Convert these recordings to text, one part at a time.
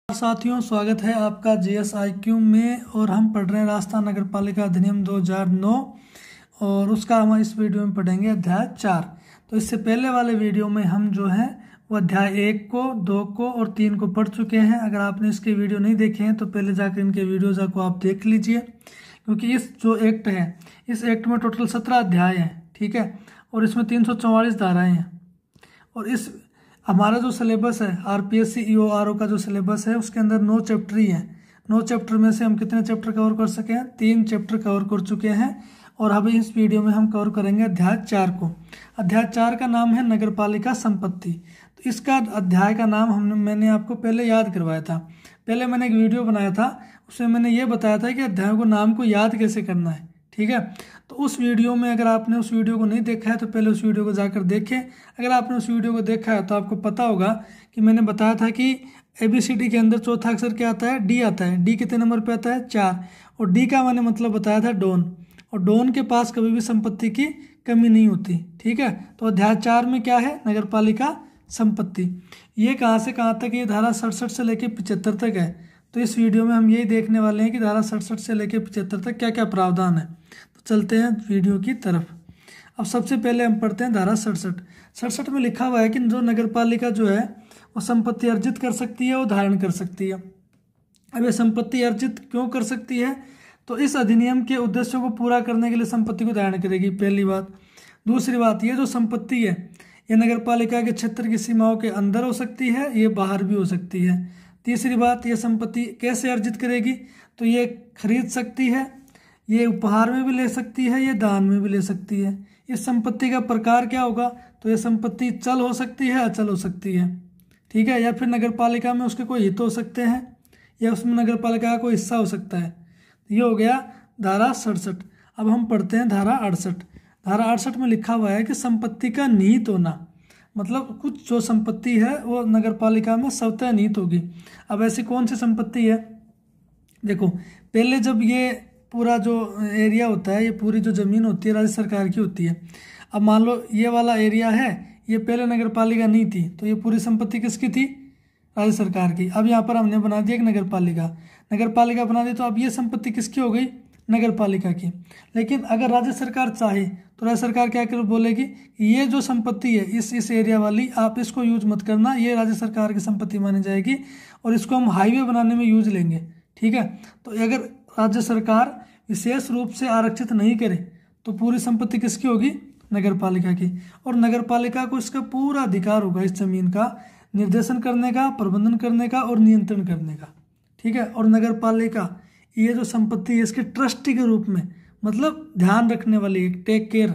साथियों, स्वागत है आपका JSIQ में। और हम पढ़ रहे हैं राजस्थान नगर पालिका अधिनियम 2009 और उसका हम इस वीडियो में पढ़ेंगे अध्याय 4। तो इससे पहले वाले वीडियो में हम जो है वो अध्याय 1 को, 2 को और 3 को पढ़ चुके हैं। अगर आपने इसके वीडियो नहीं देखे हैं तो पहले जाकर इनके वीडियोज़ को आप देख लीजिए, क्योंकि इस जो एक्ट है इस एक्ट में टोटल 17 अध्याय हैं, ठीक है, और इसमें 344 धाराएँ हैं। और इस हमारा जो सिलेबस है RPSC EORO का जो सिलेबस है उसके अंदर 9 चैप्टर ही हैं। 9 चैप्टर में से हम कितने चैप्टर कवर कर सके हैं? 3 चैप्टर कवर कर चुके हैं। और अभी इस वीडियो में हम कवर करेंगे अध्याय 4 को। अध्याय 4 का नाम है नगरपालिका संपत्ति। तो इसका अध्याय का नाम मैंने आपको पहले याद करवाया था। पहले मैंने एक वीडियो बनाया था, उसमें मैंने ये बताया था कि अध्यायों को नाम को याद कैसे करना है, ठीक है। तो उस वीडियो में अगर आपने उस वीडियो को नहीं देखा है तो पहले उस वीडियो को जाकर देखें। अगर आपने उस वीडियो को देखा है तो आपको पता होगा कि मैंने बताया था कि ABCD के अंदर चौथा अक्षर क्या आता है? D आता है। D कितने नंबर पे आता है? 4। और D का मैंने मतलब बताया था डॉन। और डॉन के पास कभी भी संपत्ति की कमी नहीं होती, ठीक है। तो अध्याय 4 में क्या है? नगरपालिका संपत्ति। ये कहाँ से कहाँ तक? ये धारा 67 से लेकर 75 तक है। तो इस वीडियो में हम यही देखने वाले हैं कि धारा 67 से लेकर 75 तक क्या क्या प्रावधान है। तो चलते हैं वीडियो की तरफ। अब सबसे पहले हम पढ़ते हैं धारा 67 में लिखा हुआ है कि जो नगरपालिका जो है वो संपत्ति अर्जित कर सकती है और धारण कर सकती है। अब ये संपत्ति अर्जित क्यों कर सकती है? तो इस अधिनियम के उद्देश्यों को पूरा करने के लिए संपत्ति को धारण करेगी, पहली बात। दूसरी बात, ये जो संपत्ति है ये नगरपालिका के क्षेत्र की सीमाओं के अंदर हो सकती है, ये बाहर भी हो सकती है। तीसरी बात, ये संपत्ति कैसे अर्जित करेगी? तो ये खरीद सकती है, ये उपहार में भी ले सकती है, ये दान में भी ले सकती है। इस संपत्ति का प्रकार क्या होगा? तो ये संपत्ति चल हो सकती है, अचल हो सकती है, ठीक है, या फिर नगरपालिका में उसके कोई हित हो सकते हैं या उसमें नगरपालिका का कोई हिस्सा हो सकता है। ये हो गया धारा 67। अब हम पढ़ते हैं धारा 68। धारा 68 में लिखा हुआ है कि संपत्ति का निहित होना, मतलब कुछ जो संपत्ति है वो नगरपालिका में स्वतः निहित होगी। अब ऐसी कौन सी संपत्ति है? देखो, पहले जब ये पूरा जो एरिया होता है, ये पूरी जो ज़मीन होती है राज्य सरकार की होती है। अब मान लो ये वाला एरिया है, ये पहले नगरपालिका नहीं थी, तो ये पूरी संपत्ति किसकी थी? राज्य सरकार की। अब यहाँ पर हमने बना दिया एक नगरपालिका बना दी, तो अब ये संपत्ति किसकी हो गई? नगरपालिका की। लेकिन अगर राज्य सरकार चाहे तो राज्य सरकार क्या कर बोलेगी, ये जो संपत्ति है इस एरिया वाली, आप इसको यूज मत करना, ये राज्य सरकार की संपत्ति मानी जाएगी और इसको हम हाईवे बनाने में यूज लेंगे, ठीक है। तो अगर राज्य सरकार विशेष रूप से आरक्षित नहीं करे तो पूरी संपत्ति किसकी होगी? नगरपालिका की। और नगरपालिका को इसका पूरा अधिकार होगा इस जमीन का निर्देशन करने का, प्रबंधन करने का और नियंत्रण करने का, ठीक है। और नगरपालिका ये जो संपत्ति है इसके ट्रस्टी के रूप में, मतलब ध्यान रखने वाली, टेक केयर,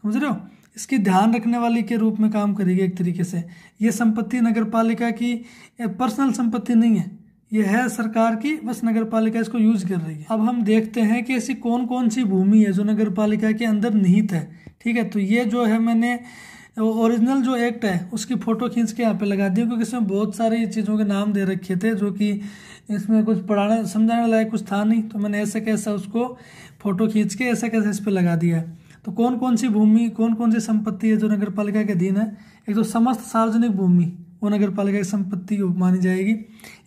समझ रहे हो, इसकी ध्यान रखने वाली के रूप में काम करेगी एक तरीके से। ये संपत्ति नगरपालिका की पर्सनल संपत्ति नहीं है, ये है सरकार की, बस नगरपालिका इसको यूज कर रही है। अब हम देखते हैं कि ऐसी कौन कौन सी भूमि है जो नगरपालिका के अंदर निहित है, ठीक है। तो ये जो है मैंने ओरिजिनल जो एक्ट है उसकी फ़ोटो खींच के यहाँ पे लगा दी, क्योंकि इसमें बहुत सारी चीज़ों के नाम दे रखे थे जो कि इसमें कुछ पढ़ाने समझाने लायक कुछ था नहीं, तो मैंने ऐसा कैसा उसको फ़ोटो खींच के ऐसा कैसा इस पर लगा दिया है। तो कौन कौन सी भूमि, कौन कौन सी संपत्ति है जो नगरपालिका के अधीन है? एक तो समस्त सार्वजनिक भूमि वो नगरपालिका की संपत्ति मानी जाएगी।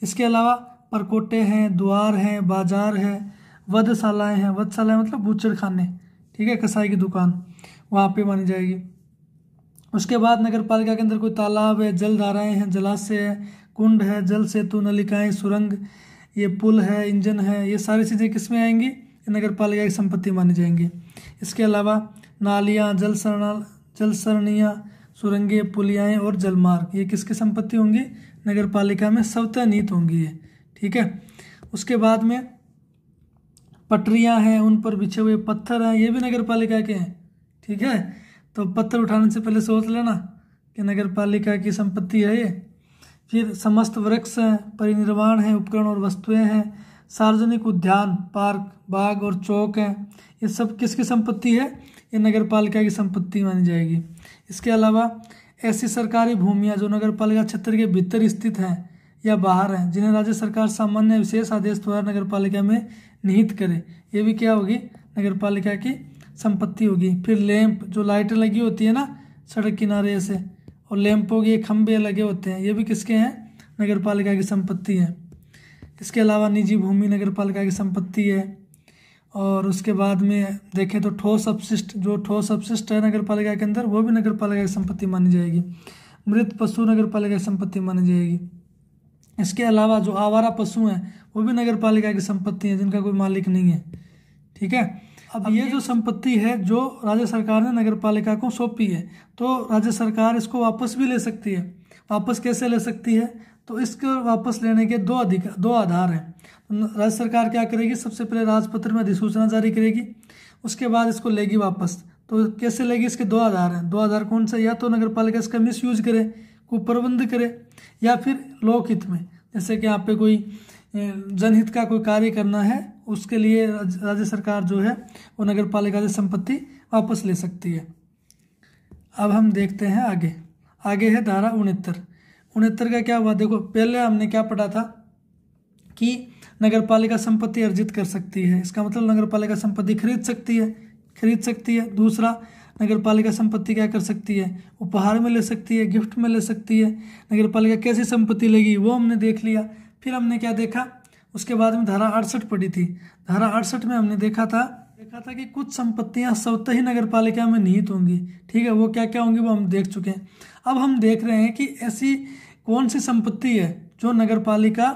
इसके अलावा परकोटे हैं, द्वार हैं, बाजार है, वधशालाएँ हैं, वधशालाएँ मतलब बूचड़ खाने, ठीक है, कसाई की दुकान, वहाँ पे मानी जाएगी। उसके बाद नगरपालिका के अंदर कोई तालाब है, जलधाराएँ हैं, जलाशय है, कुंड है, जल सेतु, नलिकाएँ, सुरंग, ये पुल है, इंजन है, ये सारी चीज़ें किस में आएंगी? ये नगरपालिका की संपत्ति मानी जाएंगी। इसके अलावा नालियाँ, जल सरणियाँ, सुरंगें, पुलियाएँ और जलमार्ग, ये किसकी संपत्ति होंगी? नगरपालिका में स्वतः निहित होंगी ये, ठीक है। उसके बाद में पटरियाँ हैं, उन पर बिछे हुए पत्थर हैं, ये भी नगरपालिका के हैं, ठीक है। तो पत्थर उठाने से पहले सोच लेना कि नगरपालिका की संपत्ति है ये। फिर समस्त वृक्ष हैं, परिनिर्वाण हैं, उपकरण और वस्तुएं हैं, सार्वजनिक उद्यान, पार्क, बाग और चौक हैं, ये सब किसकी संपत्ति है? ये नगरपालिका की संपत्ति मानी जाएगी। इसके अलावा ऐसी सरकारी भूमियां जो नगरपालिका क्षेत्र के भीतर स्थित हैं या बाहर हैं, जिन्हें राज्य सरकार सामान्य विशेष आदेश द्वारा नगरपालिका में निहित करे, ये भी क्या होगी? नगरपालिका की संपत्ति होगी। फिर लैंप, जो लाइटें लगी होती है ना सड़क किनारे ऐसे, और लैंपों के खंभे लगे होते हैं, ये भी किसके हैं? नगरपालिका की संपत्ति है। इसके अलावा निजी भूमि नगर पालिका की संपत्ति है। और उसके बाद में देखें तो ठोस अपशिष्ट है नगर पालिका के अंदर, वो भी नगर पालिका की संपत्ति मानी जाएगी। मृत पशु नगर पालिका की संपत्ति मानी जाएगी। इसके अलावा जो आवारा पशु हैं वो भी नगर पालिका की संपत्ति है, जिनका कोई मालिक नहीं है। ठीक है, अब ये जो संपत्ति है जो राज्य सरकार ने नगर पालिका को सौंपी है, तो राज्य सरकार इसको वापस भी ले सकती है। वापस कैसे ले सकती है? तो इसको वापस लेने के दो आधार हैं। राज्य सरकार क्या करेगी? सबसे पहले राजपत्र में अधिसूचना जारी करेगी, उसके बाद इसको लेगी वापस। तो कैसे लेगी? इसके दो आधार हैं। दो आधार कौन से? या तो नगर पालिका इसका मिसयूज करे, कुप्रबंध करे, या फिर लोकहित में, जैसे कि यहाँ पे कोई जनहित का कोई कार्य करना है, उसके लिए राज्य सरकार जो है वो नगर पालिका से संपत्ति वापस ले सकती है। अब हम देखते हैं आगे है धारा 69 का क्या हुआ? देखो, पहले हमने क्या पढ़ा था कि नगर पालिका संपत्ति अर्जित कर सकती है, इसका मतलब नगर पालिका संपत्ति खरीद सकती है। दूसरा, नगर पालिका संपत्ति क्या कर सकती है? उपहार में ले सकती है, गिफ्ट में ले सकती है। नगर पालिका कैसी संपत्ति लेगी वो हमने देख लिया। फिर हमने क्या देखा? उसके बाद में धारा 68 पढ़ी थी। धारा 68 में हमने देखा था कि कुछ संपत्तियां स्वतः ही नगर पालिका में निहित होंगी। ठीक है, वो क्या क्या होंगी वो हम देख चुके हैं। अब हम देख रहे हैं कि ऐसी कौन सी संपत्ति है जो नगर पालिका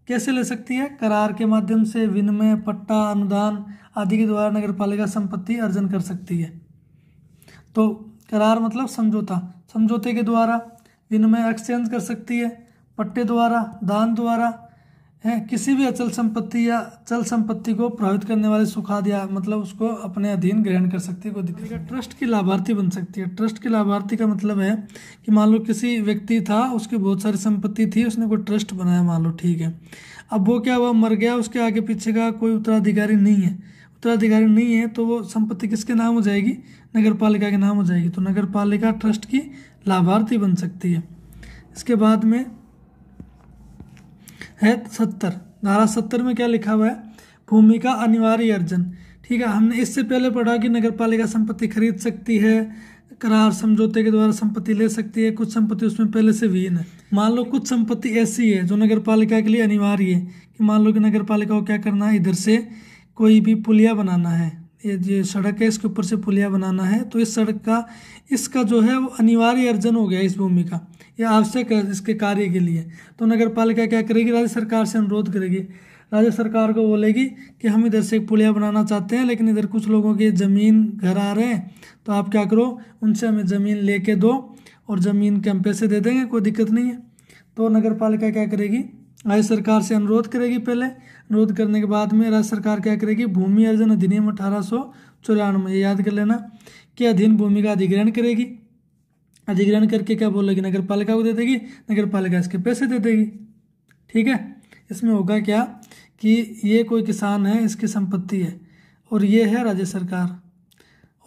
कैसे ले सकती है? करार के माध्यम से, विनिमय, पट्टा, अनुदान आदि के द्वारा नगर पालिका संपत्ति अर्जन कर सकती है। तो करार मतलब समझौते के द्वारा, विनिमय एक्सचेंज कर सकती है, पट्टे द्वारा, दान द्वारा, है किसी भी अचल संपत्ति या चल संपत्ति को प्रभावित करने वाले सुखाद या मतलब उसको अपने अधीन ग्रहण कर सकती है। कोई दिक्कत नहीं। ट्रस्ट की लाभार्थी बन सकती है। ट्रस्ट की लाभार्थी का मतलब है कि मान लो किसी व्यक्ति था, उसकी बहुत सारी संपत्ति थी, उसने कोई ट्रस्ट बनाया मान लो, ठीक है। अब वो क्या हुआ? मर गया, उसके आगे पीछे का कोई उत्तराधिकारी नहीं है, तो वो संपत्ति किसके नाम हो जाएगी? नगर पालिका के नाम हो जाएगी। तो नगर पालिका ट्रस्ट की लाभार्थी बन सकती है। इसके बाद में है 70, धारा 70 में क्या लिखा हुआ है? भूमि का अनिवार्य अर्जन। ठीक है, हमने इससे पहले पढ़ा कि नगर पालिका संपत्ति खरीद सकती है, करार समझौते के द्वारा संपत्ति ले सकती है, कुछ संपत्ति उसमें पहले से विहीन है। मान लो कुछ संपत्ति ऐसी है जो नगर पालिका के लिए अनिवार्य है कि मान लो कि नगर पालिका को क्या करना है, इधर से कोई भी पुलिया बनाना है, ये सड़क है, इसके ऊपर से पुलिया बनाना है, तो इस सड़क का इसका जो है वो अनिवार्य अर्जन हो गया इस भूमि का, यह आवश्यक है इसके कार्य के लिए। तो नगर पालिका क्या करेगी? राज्य सरकार से अनुरोध करेगी, राज्य सरकार को बोलेगी कि हम इधर से एक पुलिया बनाना चाहते हैं, लेकिन इधर कुछ लोगों के ज़मीन घर आ रहे हैं, तो आप क्या करो, उनसे हमें ज़मीन लेके दो और ज़मीन के हम पैसे दे देंगे, कोई दिक्कत नहीं है। तो नगर पालिका क्या करेगी? राज्य सरकार से अनुरोध करेगी। पहले अनुरोध करने के बाद में राज्य सरकार क्या करेगी? भूमि अर्जन अधिनियम 1894, याद कर लेना, के अधीन भूमि का अधिग्रहण करेगी। अधिग्रहण करके क्या बोलेगी? नगर पालिका को दे देगी, नगर पालिका इसके पैसे दे देगी। ठीक है, इसमें होगा क्या कि ये कोई किसान है, इसकी संपत्ति है, और ये है राज्य सरकार,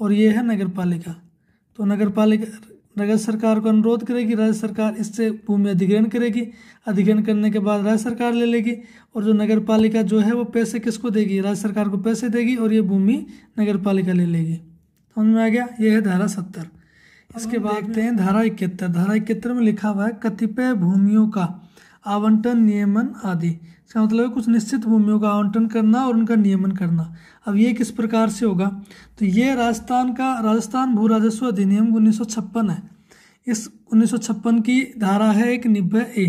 और ये है नगर पालिका। तो नगर सरकार को अनुरोध करेगी, राज्य सरकार इससे भूमि अधिग्रहण करेगी। अधिग्रहण करने के बाद राज्य सरकार ले लेगी, और जो नगर पालिका जो है वो पैसे किसको देगी? राज्य सरकार को पैसे देगी, और ये भूमि नगर पालिका ले लेगी। समझ में आ गया? ये है धारा 70। इसके बाद देखते हैं धारा 71। धारा 71 में लिखा हुआ है कतिपय भूमियों का आवंटन, नियमन आदि। इसका मतलब है कुछ निश्चित भूमियों का आवंटन करना और उनका नियमन करना। अब ये किस प्रकार से होगा? तो ये राजस्थान भू राजस्व अधिनियम 1956 है। इस 1956 की धारा है एक 90A।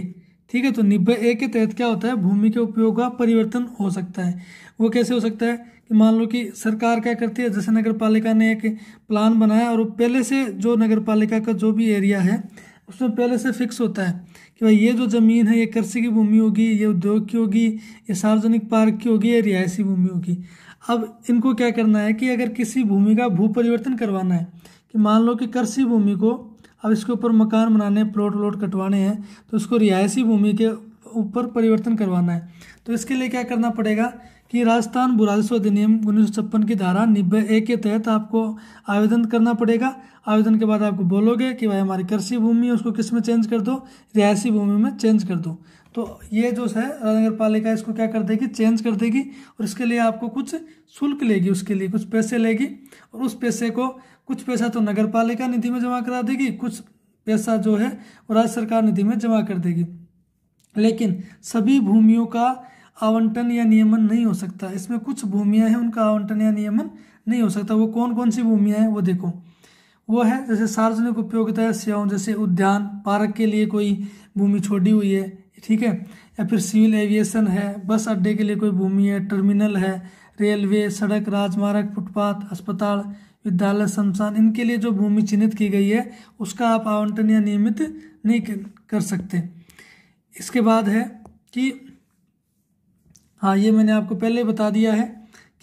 ठीक है, तो 90A के तहत क्या होता है? भूमि के उपयोग का परिवर्तन हो सकता है। वो कैसे हो सकता है कि मान लो कि सरकार क्या करती है, जैसे नगर पालिका ने एक प्लान बनाया और पहले से जो नगर पालिका का जो भी एरिया है उसमें पहले से फिक्स होता है कि भाई ये जो ज़मीन है ये कृषि की भूमि होगी, ये उद्योग की होगी, ये सार्वजनिक पार्क की होगी, ये रिहायशी भूमि होगी। अब इनको क्या करना है कि अगर किसी भूमि का भू परिवर्तन करवाना है, कि मान लो कि कृषि भूमि को अब इसके ऊपर मकान बनाने, प्लॉट व्लॉट कटवाने हैं, तो उसको रिहायशी भूमि के ऊपर परिवर्तन करवाना है, तो इसके लिए क्या करना पड़ेगा कि राजस्थान भू राजस्व अधिनियम 1956 की धारा 90A के तहत आपको आवेदन करना पड़ेगा। आवेदन के बाद आपको बोलोगे कि भाई हमारी कृषि भूमि है उसको किस में चेंज कर दो? रिहायशी भूमि में चेंज कर दो। तो ये जो है नगर पालिका इसको क्या कर देगी? चेंज कर देगी, और इसके लिए आपको कुछ शुल्क लेगी, उसके लिए कुछ पैसे लेगी, और उस पैसे को कुछ पैसा तो नगर पालिका निधि में जमा करा देगी, कुछ पैसा जो है वो राज्य सरकार निधि में जमा कर देगी। लेकिन सभी भूमियों का आवंटन या नियमन नहीं हो सकता। इसमें कुछ भूमियाँ हैं उनका आवंटन या नियमन नहीं हो सकता। वो कौन कौन सी भूमियाँ हैं वो देखो, वो है जैसे सार्वजनिक उपयोगिता सेवाओं, जैसे उद्यान पार्क के लिए कोई भूमि छोड़ी हुई है, ठीक है, या फिर सिविल एविएशन है, बस अड्डे के लिए कोई भूमि है, टर्मिनल है, रेलवे, सड़क, राजमार्ग, फुटपाथ, अस्पताल, विद्यालय, शमशान, इनके लिए जो भूमि चिन्हित की गई है उसका आप आवंटन या नियमित नहीं कर सकते। इसके बाद है कि हाँ, ये मैंने आपको पहले बता दिया है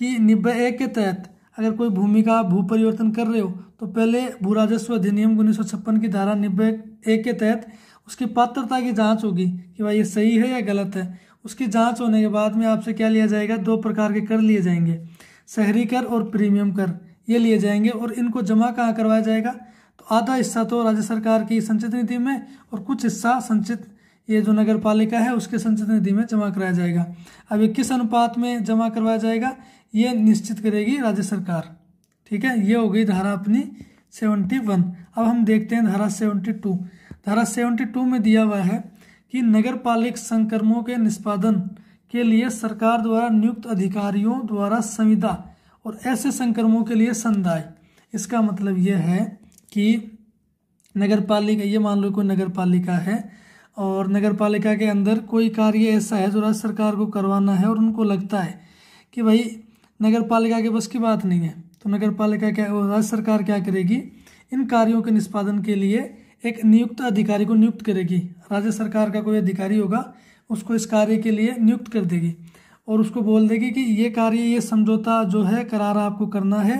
कि 90A के तहत अगर कोई भूमि का भू परिवर्तन कर रहे हो तो पहले भू राजस्व अधिनियम 1956 की धारा 90A के तहत उसकी पात्रता की जांच होगी कि भाई ये सही है या गलत है। उसकी जांच होने के बाद में आपसे क्या लिया जाएगा, 2 प्रकार के कर लिए जाएंगे, शहरी कर और प्रीमियम कर, ये लिए जाएंगे। और इनको जमा कहाँ करवाया जाएगा, तो आधा हिस्सा तो राज्य सरकार की संचित निधि में और कुछ हिस्सा संचित ये जो नगर पालिका है उसके संचित निधि में जमा कराया जाएगा। अब ये किस अनुपात में जमा करवाया जाएगा ये निश्चित करेगी राज्य सरकार, ठीक है। ये हो गई धारा अपनी 71। अब हम देखते हैं धारा 72। धारा 72 में दिया हुआ है कि नगर पालिक संकर्मों के निष्पादन के लिए सरकार द्वारा नियुक्त अधिकारियों द्वारा संविदा और ऐसे संकर्मों के लिए संदाय। इसका मतलब यह है कि नगर पालिका, ये मान लो कोई नगर पालिका है और नगर पालिका के अंदर कोई कार्य ऐसा है जो राज्य सरकार को करवाना है और उनको लगता है कि भाई नगर पालिका के बस की बात नहीं है, तो नगर पालिका क्या, राज्य सरकार क्या करेगी, इन कार्यों के निष्पादन के लिए एक नियुक्त अधिकारी को नियुक्त करेगी। राज्य सरकार का कोई अधिकारी होगा उसको इस कार्य के लिए नियुक्त कर देगी और उसको बोल देगी कि ये कार्य, ये समझौता जो है करार आपको करना है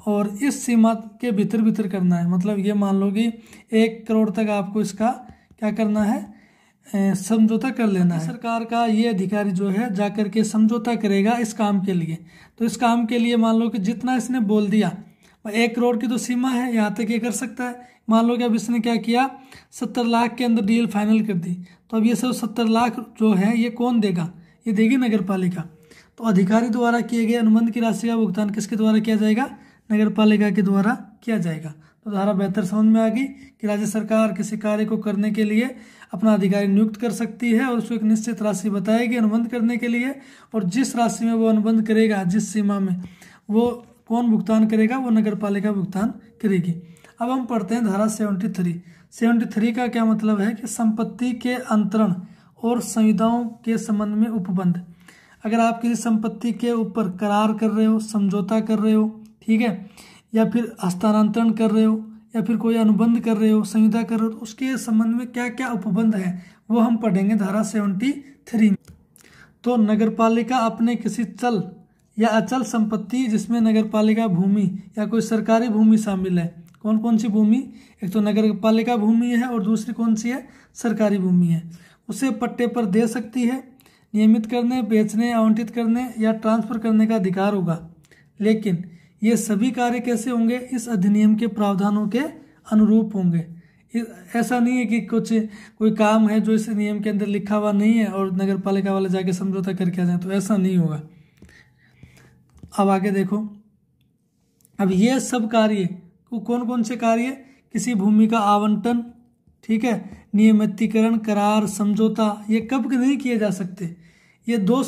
और इस सीमा के भीतर भीतर करना है। मतलब ये मान लो कि 1 करोड़ तक आपको इसका क्या करना है, समझौता कर लेना है। सरकार का ये अधिकारी जो है जाकर के समझौता करेगा इस काम के लिए। तो इस काम के लिए मान लो कि जितना इसने बोल दिया, 1 करोड़ की तो सीमा है, यहाँ तक ये कर सकता है। मान लो कि अब इसने क्या किया, 70 लाख के अंदर डील फाइनल कर दी, तो अब ये सब 70 लाख जो है ये कौन देगा, ये देगी नगर पालिका। तो अधिकारी द्वारा किए गए अनुबंध की राशि का भुगतान किसके द्वारा किया जाएगा, नगर पालिका के द्वारा किया जाएगा। तो धारा 72 समझ में आ गई कि राज्य सरकार किसी कार्य को करने के लिए अपना अधिकारी नियुक्त कर सकती है और उसको एक निश्चित राशि बताएगी अनुबंध करने के लिए, और जिस राशि में वो अनुबंध करेगा, जिस सीमा में, वो कौन भुगतान करेगा, वो नगर पालिका भुगतान करेगी। अब हम पढ़ते हैं धारा 73 का क्या मतलब है कि संपत्ति के अंतरण और संविदाओं के संबंध में उपबंध। अगर आप किसी संपत्ति के ऊपर करार कर रहे हो, समझौता कर रहे हो, ठीक है, या फिर हस्तांतरण कर रहे हो या फिर कोई अनुबंध कर रहे हो, संविदा कर रहे हो, तो उसके संबंध में क्या क्या उपबंध है वो हम पढ़ेंगे धारा 73 में। तो नगरपालिका अपने किसी चल या अचल संपत्ति जिसमें नगरपालिका भूमि या कोई सरकारी भूमि शामिल है, कौन कौन सी भूमि, एक तो नगरपालिका भूमि है और दूसरी कौन सी है, सरकारी भूमि है, उसे पट्टे पर दे सकती है। नियमित करने, बेचने, आवंटित करने या ट्रांसफर करने का अधिकार होगा। लेकिन ये सभी कार्य कैसे होंगे, इस अधिनियम के प्रावधानों के अनुरूप होंगे। ऐसा नहीं है कि कोई काम है जो इस नियम के अंदर लिखा हुआ नहीं है और नगर पालिका वाले जाके समझौता करके आ जाए, तो ऐसा नहीं होगा। अब आगे देखो, अब ये सब कार्य कौन कौन से कार्य, किसी भूमि का आवंटन, ठीक है, नियमितीकरण, करार, समझौता, ये कब नहीं किए जा सकते। ये दो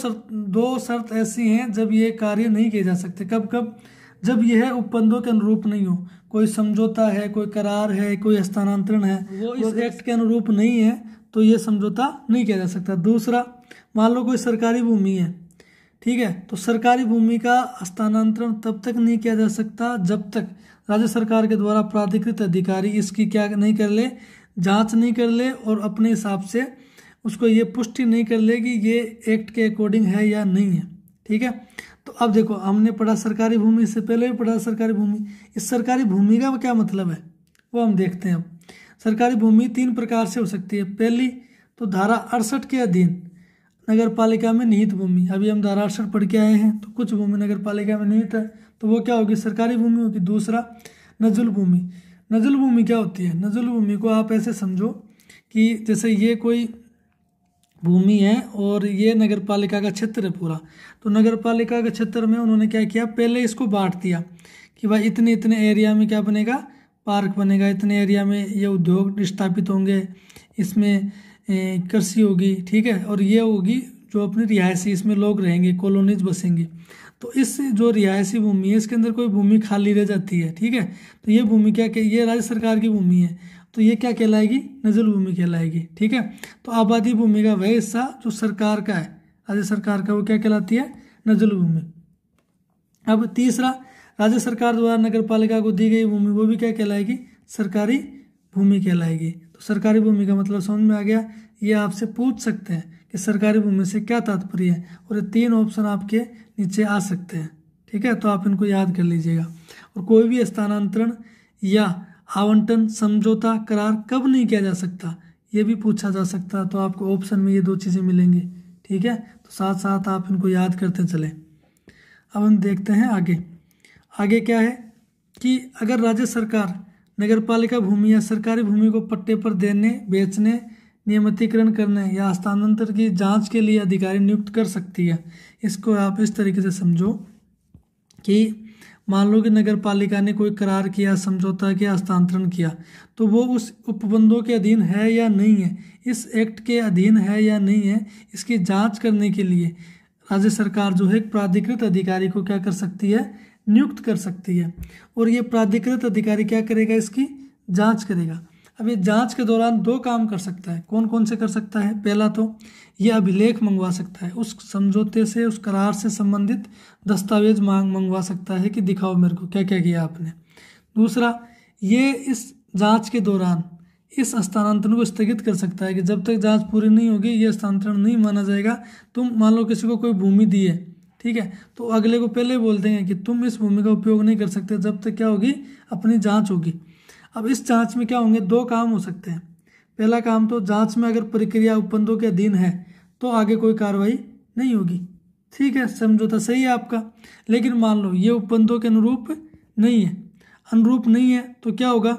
शर्त ऐसी हैं जब ये कार्य नहीं किए जा सकते। कब कब, जब यह उपबंधों के अनुरूप नहीं हो, कोई समझौता है, कोई करार है, कोई हस्तांतरण है, वो इस एक्ट के अनुरूप नहीं है, तो ये समझौता नहीं किया जा सकता। दूसरा, मान लो कोई सरकारी भूमि है, ठीक है, तो सरकारी भूमि का हस्तांतरण तब तक नहीं किया जा सकता जब तक राज्य सरकार के द्वारा प्राधिकृत अधिकारी इसकी क्या नहीं कर ले, जांच नहीं कर ले और अपने हिसाब से उसको ये पुष्टि नहीं कर ले कि ये एक्ट के अकॉर्डिंग है या नहीं है, ठीक है। तो अब देखो, हमने पढ़ा सरकारी भूमि, से पहले भी पढ़ा सरकारी भूमि। इस सरकारी भूमि का क्या मतलब है वो हम देखते हैं। अब सरकारी भूमि 3 प्रकार से हो सकती है। पहली तो धारा 68 के अधीन नगर पालिका में निहित भूमि। अभी हम धारा 68 पढ़ के आए हैं, तो कुछ भूमि नगर पालिका में निहित है, तो वो क्या होगी, सरकारी भूमि होगी। दूसरा, नजुल भूमि। नजुल भूमि क्या होती है, नजुल भूमि को आप ऐसे समझो कि जैसे ये कोई भूमि है और ये नगर पालिका का क्षेत्र है पूरा, तो नगर पालिका के क्षेत्र में उन्होंने क्या किया, पहले इसको बांट दिया कि भाई इतने इतने एरिया में क्या बनेगा, पार्क बनेगा, इतने एरिया में ये उद्योग स्थापित होंगे, इसमें कृषि होगी, ठीक है, और ये होगी जो अपनी रिहायशी इसमें लोग रहेंगे, कॉलोनीज बसेंगे, तो इस जो रिहायशी भूमि है इसके अंदर कोई भूमि खाली रह जाती है, ठीक है, तो ये भूमि ये राज्य सरकार की भूमि है, तो ये क्या कहलाएगी, नजल भूमि कहलाएगी, ठीक है। तो आबादी भूमि का वह हिस्सा जो सरकार का है, राज्य सरकार का, वो क्या कहलाती है, नजल भूमि। अब तीसरा, राज्य सरकार द्वारा नगर पालिका को दी गई भूमि, वो भी क्या कहलाएगी, सरकारी भूमि कहलाएगी। तो सरकारी भूमि का मतलब समझ में आ गया। ये आपसे पूछ सकते हैं कि सरकारी भूमि से क्या तात्पर्य है, और ये 3 ऑप्शन आपके नीचे आ सकते हैं, ठीक है, तो आप इनको याद कर लीजिएगा। और कोई भी स्थानांतरण या आवंटन, समझौता, करार कब नहीं किया जा सकता, ये भी पूछा जा सकता, तो आपको ऑप्शन में ये 2 चीज़ें मिलेंगी, ठीक है, तो साथ साथ आप इनको याद करते चलें। अब हम देखते हैं आगे क्या है कि अगर राज्य सरकार नगरपालिका भूमि या सरकारी भूमि को पट्टे पर देने, बेचने, नियमितीकरण करने या हस्तांतरण की जांच के लिए अधिकारी नियुक्त कर सकती है। इसको आप इस तरीके से समझो कि मान लो कि नगरपालिका ने कोई करार किया, समझौता किया, हस्तांतरण किया, तो वो उस उपबंधों के अधीन है या नहीं है, इस एक्ट के अधीन है या नहीं है, इसकी जांच करने के लिए राज्य सरकार जो है एक प्राधिकृत अधिकारी को क्या कर सकती है, नियुक्त कर सकती है। और ये प्राधिकृत अधिकारी क्या करेगा, इसकी जांच करेगा। अब ये जांच के दौरान 2 काम कर सकता है। कौन कौन से कर सकता है, पहला तो ये अभिलेख मंगवा सकता है, उस समझौते से, उस करार से संबंधित दस्तावेज मंगवा सकता है कि दिखाओ मेरे को क्या क्या किया आपने। दूसरा, ये इस जांच के दौरान इस हस्तांतरण को स्थगित कर सकता है कि जब तक जांच पूरी नहीं होगी ये हस्तांतरण नहीं माना जाएगा। तुम मान लो किसी को कोई भूमि दी है, ठीक है, तो अगले को पहले बोल देंगे कि तुम इस भूमि का उपयोग नहीं कर सकते जब तक क्या होगी, अपनी जांच होगी। अब इस जांच में क्या होंगे, 2 काम हो सकते हैं। पहला काम तो जांच में अगर प्रक्रिया उपबंधों के अधीन है तो आगे कोई कार्रवाई नहीं होगी, ठीक है, समझौता सही है आपका। लेकिन मान लो ये उपबंधों के अनुरूप नहीं है, तो क्या होगा,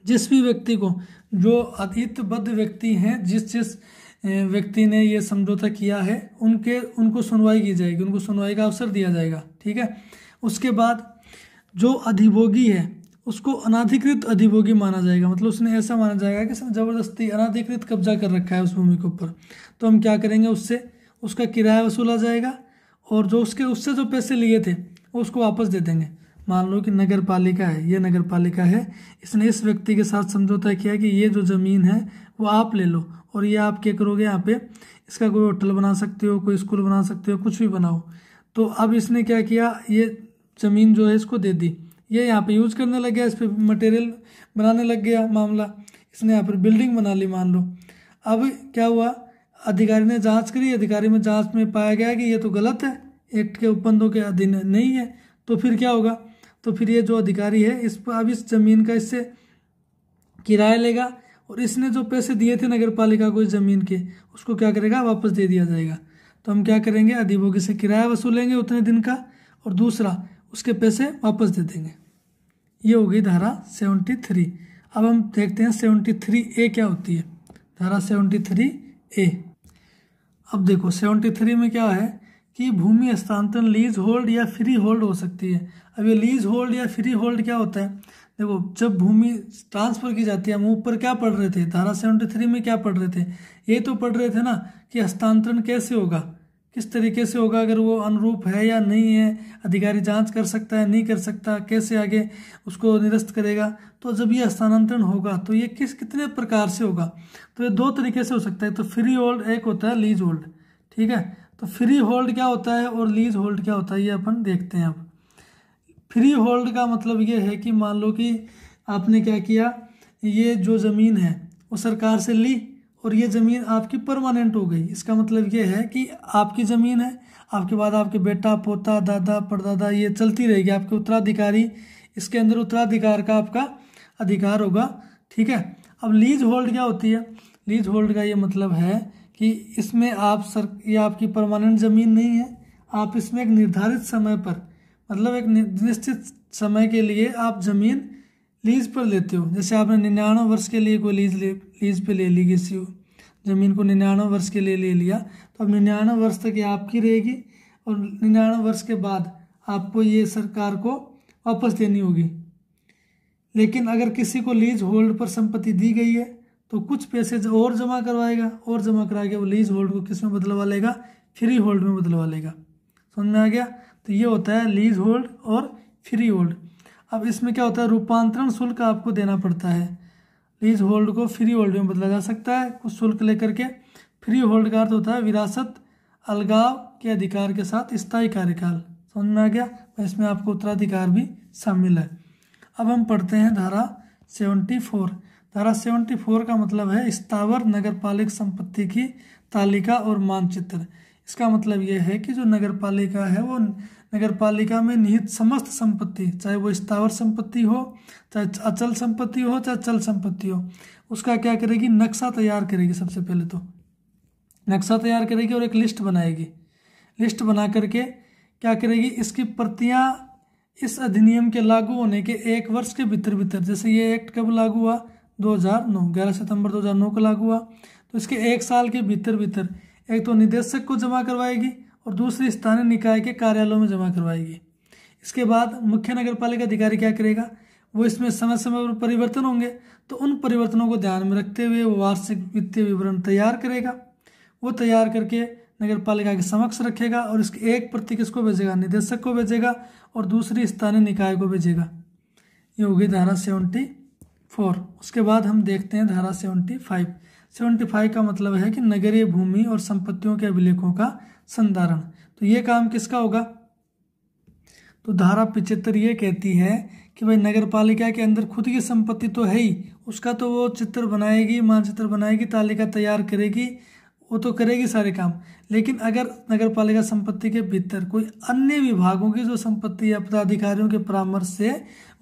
जिस भी व्यक्ति को, जो अधितबद्ध व्यक्ति हैं, जिस व्यक्ति ने ये समझौता किया है, उनको सुनवाई की जाएगी, उनको सुनवाई का अवसर दिया जाएगा, ठीक है। उसके बाद जो अधिभोगी है उसको अनाधिकृत अधिभोगी माना जाएगा, मतलब उसने ऐसा माना जाएगा कि उसने जबरदस्ती अनाधिकृत कब्जा कर रखा है उस भूमि के ऊपर। तो हम क्या करेंगे, उसका किराया वसूला जाएगा, और जो उससे जो पैसे लिए थे वो उसको वापस दे देंगे। मान लो कि नगर पालिका है, ये नगर पालिका है, इसने इस व्यक्ति के साथ समझौता किया कि ये जो ज़मीन है वो आप ले लो, और ये आप क्या करोगे, यहाँ पे इसका कोई होटल बना सकते हो, कोई स्कूल बना सकते हो, कुछ भी बनाओ। तो अब इसने क्या किया, ये ज़मीन जो है इसको दे दी, ये यहाँ पे यूज करने लग गया, इस पर मटेरियल बनाने लग गया मामला, इसने यहाँ पर बिल्डिंग बना ली मान लो। अब क्या हुआ, अधिकारी ने जांच करी, अधिकारी में जांच में पाया गया कि ये तो गलत है, एक्ट के उपबंधों के अधीन नहीं है। तो फिर क्या होगा, तो फिर ये जो अधिकारी है अब इस जमीन का इससे किराया लेगा, और इसने जो पैसे दिए थे नगर पालिका को इस जमीन के, उसको क्या करेगा, वापस दे दिया जाएगा। तो हम क्या करेंगे, अधिभोगी से किराया वसूलेंगे उतने दिन का, और दूसरा उसके पैसे वापस दे देंगे। ये हो गई धारा 73। अब हम देखते हैं 73A क्या होती है, धारा 73A। अब देखो 73 में क्या है कि भूमि हस्तांतरण लीज होल्ड या फ्री होल्ड हो सकती है। अब ये लीज होल्ड या फ्री होल्ड क्या होता है, देखो जब भूमि ट्रांसफर की जाती है, हम ऊपर क्या पढ़ रहे थे, धारा 73 में क्या पढ़ रहे थे, ये तो पढ़ रहे थे ना कि हस्तांतरण कैसे होगा, किस तरीके से होगा, अगर वो अनुरूप है या नहीं है, अधिकारी जांच कर सकता है नहीं कर सकता, कैसे आगे उसको निरस्त करेगा। तो जब ये हस्तांतरण होगा तो ये कितने प्रकार से होगा, तो ये 2 तरीके से हो सकता है। तो फ्री होल्ड एक होता है, लीज होल्ड, ठीक है। तो फ्री होल्ड क्या होता है और लीज होल्ड क्या होता है, ये अपन देखते हैं। अब फ्री होल्ड का मतलब ये है कि मान लो कि आपने क्या किया, ये जो ज़मीन है वो सरकार से ली, और ये ज़मीन आपकी परमानेंट हो गई। इसका मतलब ये है कि आपकी ज़मीन है, आपके बाद आपके बेटा, पोता, दादा, परदादा, ये चलती रहेगी, आपके उत्तराधिकारी, इसके अंदर उत्तराधिकार का आपका अधिकार होगा, ठीक है। अब लीज होल्ड क्या होती है, लीज होल्ड का ये मतलब है कि इसमें ये आपकी परमानेंट ज़मीन नहीं है, आप इसमें एक निर्धारित समय पर, मतलब एक निश्चित समय के लिए आप ज़मीन लीज पर लेते हो। जैसे आपने 99 वर्ष के लिए कोई लीज पे ले ली, किसी ज़मीन को 99 वर्ष के लिए ले लिया, तो अब 99 वर्ष तक ये आपकी रहेगी, और 99 वर्ष के बाद आपको ये सरकार को वापस देनी होगी। लेकिन अगर किसी को लीज होल्ड पर संपत्ति दी गई है तो कुछ पैसे और जमा करवाएगा, और जमा करा के वो लीज होल्ड को किस में बदलवा लेगा, फ्री होल्ड में बदलवा लेगा। समझ में आ गया। तो ये होता है लीज होल्ड और फ्री होल्ड। अब इसमें क्या होता है, रूपांतरण शुल्क आपको देना पड़ता है। लीज होल्ड को फ्री होल्ड में बदला जा सकता है कुछ शुल्क लेकर के। फ्री होल्ड का अर्थ होता है विरासत अलगाव के अधिकार के साथ स्थायी कार्यकाल। समझ में आ गया। इसमें आपको उत्तराधिकार भी शामिल है। अब हम पढ़ते हैं धारा 74। धारा 74 का मतलब है स्थावर नगरपालिक संपत्ति की तालिका और मानचित्र। इसका मतलब यह है कि जो नगरपालिका है वो नगरपालिका में निहित समस्त संपत्ति, चाहे वो स्थावर संपत्ति हो, चाहे अचल संपत्ति हो, चाहे चल संपत्ति हो, उसका क्या करेगी, नक्शा तैयार करेगी। सबसे पहले तो नक्शा तैयार करेगी और एक लिस्ट बनाएगी। लिस्ट बना करके क्या करेगी, इसकी प्रतियां इस अधिनियम के लागू होने के 1 वर्ष के भीतर, जैसे ये एक्ट कब लागू हुआ, 2009, 11 सितंबर 2009 को लागू हुआ, तो इसके 1 साल के भीतर एक तो निदेशक को जमा करवाएगी और दूसरी स्थानीय निकाय के कार्यालयों में जमा करवाएगी। इसके बाद मुख्य नगरपालिका अधिकारी क्या करेगा, वो इसमें समय समय पर परिवर्तन होंगे, तो उन परिवर्तनों को ध्यान में रखते हुए वो वार्षिक वित्तीय विवरण तैयार करेगा। वो तैयार करके नगरपालिका के समक्ष रखेगा और इसकी एक प्रति किसको भेजेगा, निदेशक को भेजेगा और दूसरी स्थानीय निकाय को भेजेगा। ये होगी धारा 74। उसके बाद हम देखते हैं धारा 75। 75 का मतलब है कि नगरीय भूमि और संपत्तियों के अभिलेखों का संधारण। तो ये काम किसका होगा, तो धारा 75 ये कहती है कि भाई नगरपालिका के अंदर खुद की संपत्ति तो है ही, उसका तो वो चित्र बनाएगी, मानचित्र बनाएगी, तालिका तैयार करेगी, वो तो करेगी सारे काम। लेकिन अगर नगरपालिका संपत्ति के भीतर कोई अन्य विभागों की जो संपत्ति या पदाधिकारियों के परामर्श से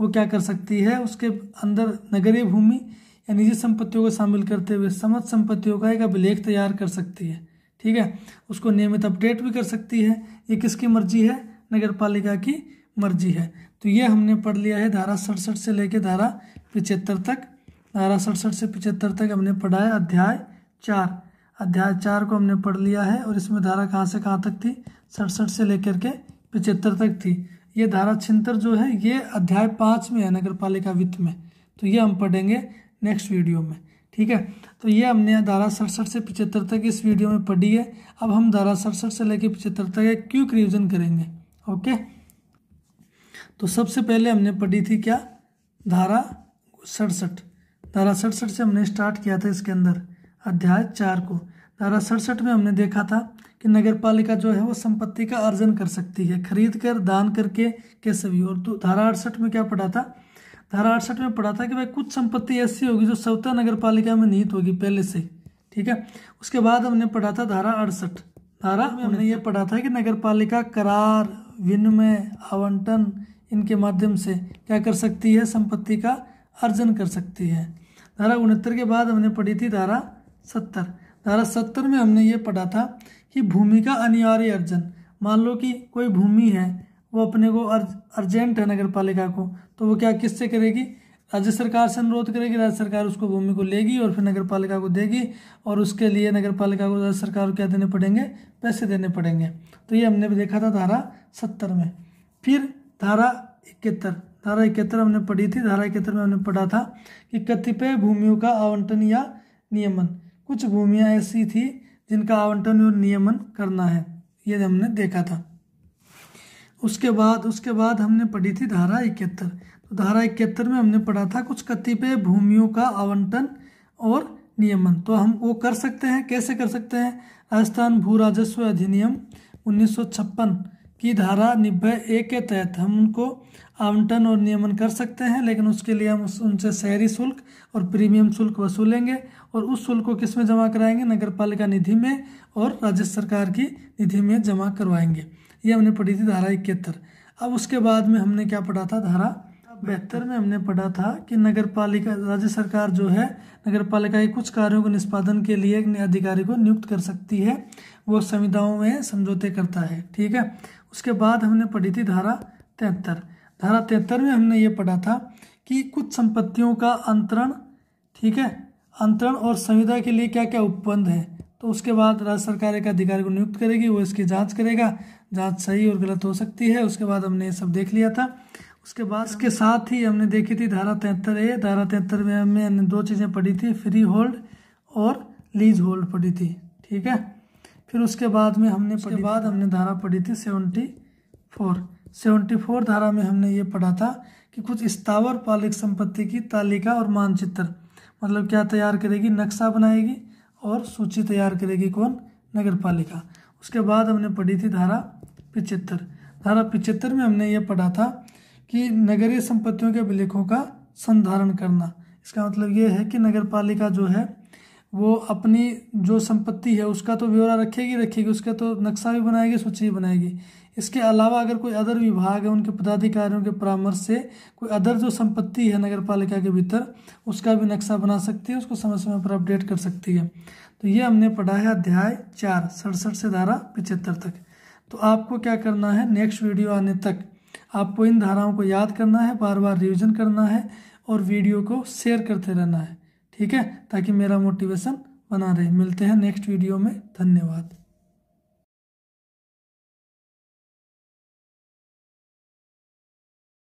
वो क्या कर सकती है, उसके अंदर नगरीय भूमि या निजी संपत्तियों को शामिल करते हुए समस्त संपत्तियों का एक अभिलेख तैयार कर सकती है। ठीक है, उसको नियमित अपडेट भी कर सकती है। ये किसकी मर्जी है, नगरपालिका की मर्जी है। तो ये हमने पढ़ लिया है धारा 67 से लेकर धारा 75 तक। धारा 67 से 75 तक हमने पढ़ा है अध्याय 4। अध्याय 4 को हमने पढ़ लिया है और इसमें धारा कहाँ से कहाँ तक थी, 67 से लेकर के 75 तक थी। ये धारा 76 जो है ये अध्याय 5 में है, नगरपालिका वित्त में। तो ये हम पढ़ेंगे नेक्स्ट वीडियो में। ठीक है, तो ये हमने धारा 67 से 75 तक इस वीडियो में पढ़ी है। अब हम धारा 67 से लेकर 75 तक एक क्विक रिवीजन करेंगे। ओके, तो सबसे पहले हमने पढ़ी थी क्या, धारा 67। धारा 67 से हमने स्टार्ट किया था इसके अंदर अध्याय 4 को। धारा 67 में हमने देखा था कि नगरपालिका जो है वो संपत्ति का अर्जन कर सकती है, खरीद कर, दान करके, कैसे भी। और तो धारा 68 में क्या पढ़ा था, धारा 68 में पढ़ा था कि भाई कुछ संपत्ति ऐसी होगी जो स्वतः नगरपालिका में निहित होगी पहले से। ठीक है, उसके बाद हमने पढ़ा था धारा 68। धारा में हमने ये पढ़ा था कि नगरपालिका करार, विनिमय, आवंटन, इनके माध्यम से क्या कर सकती है, संपत्ति का अर्जन कर सकती है। धारा 69 के बाद हमने पढ़ी थी धारा 70। धारा 70 में हमने ये पढ़ा था कि भूमि का अनिवार्य अर्जन। मान लो कि कोई भूमि है वो अपने को अर्जेंट है नगरपालिका को, तो वो क्या किससे करेगी, राज्य सरकार से अनुरोध करेगी, राज्य सरकार उसको भूमि को लेगी और फिर नगरपालिका को देगी और उसके लिए नगरपालिका को राज्य सरकार को क्या देने पड़ेंगे, पैसे देने पड़ेंगे। तो ये हमने भी देखा था धारा 70 में। फिर धारा 71, धारा 71 हमने पढ़ी थी। धारा 71 में हमने पढ़ा था कि कतिपय भूमियों का आवंटन या नियमन। कुछ भूमियाँ ऐसी थी जिनका आवंटन और नियमन करना है, ये हमने देखा था। उसके बाद हमने पढ़ी थी धारा 71। तो धारा 71 में हमने पढ़ा था कुछ कतिपय भूमियों का आवंटन और नियमन। तो हम वो कर सकते हैं, कैसे कर सकते हैं, राजस्थान भू राजस्व अधिनियम 1956 की धारा 90A के तहत हम उनको आवंटन और नियमन कर सकते हैं। लेकिन उसके लिए हम उनसे शहरी शुल्क और प्रीमियम शुल्क वसूलेंगे और उस शुल्क को किस में जमा कराएंगे, नगरपालिका निधि में और राज्य सरकार की निधि में जमा करवाएंगे। ये हमने पढ़ी थी धारा 71। अब उसके बाद में हमने क्या पढ़ा था, धारा 72 में हमने पढ़ा था कि नगरपालिका, राज्य सरकार जो है नगरपालिका के कुछ कार्यों के निष्पादन के लिए एक अधिकारी को नियुक्त कर सकती है, वो संविदाओं में समझौते करता है। ठीक है, उसके बाद हमने पढ़ी थी धारा 73। धारा 73 में हमने ये पढ़ा था कि कुछ संपत्तियों का अंतरण, ठीक है, अंतरण और संविदा के लिए क्या क्या उपबंध है। तो उसके बाद राज्य सरकार एक अधिकारी को नियुक्त करेगी, वो इसकी जांच करेगा, जांच सही और गलत हो सकती है। उसके बाद हमने ये सब देख लिया था। उसके बाद इसके साथ ही हमने देखी थी धारा 73A। धारा 73 में हमने दो चीज़ें पढ़ी थी, फ्री होल्ड और लीज होल्ड पढ़ी थी, ठीक है। फिर उसके बाद में हमने धारा पढ़ी थी 74 धारा में हमने ये पढ़ा था कि कुछ स्थावर पालिक संपत्ति की तालिका और मानचित्र, मतलब क्या तैयार करेगी, नक्शा बनाएगी और सूची तैयार करेगी कौन, नगर पालिका। उसके बाद हमने पढ़ी थी धारा 75। धारा 75 में हमने ये पढ़ा था कि नगरीय संपत्तियों के अभिलेखों का संधारण करना। इसका मतलब ये है कि नगर पालिका जो है वो अपनी जो संपत्ति है उसका तो ब्यौरा रखेगी, उसका तो नक्शा भी बनाएगी, सूची भी बनाएगी। इसके अलावा अगर कोई अदर विभाग है उनके पदाधिकारियों के परामर्श से कोई अदर जो संपत्ति है नगर पालिका के भीतर उसका भी नक्शा बना सकती है, उसको समय समय पर अपडेट कर सकती है। तो ये हमने पढ़ा है अध्याय 4 67 से धारा 75 तक। तो आपको क्या करना है, नेक्स्ट वीडियो आने तक आपको इन धाराओं को याद करना है, बार बार रिवीजन करना है और वीडियो को शेयर करते रहना है, ठीक है, ताकि मेरा मोटिवेशन बना रहे। मिलते हैं नेक्स्ट वीडियो में, धन्यवाद।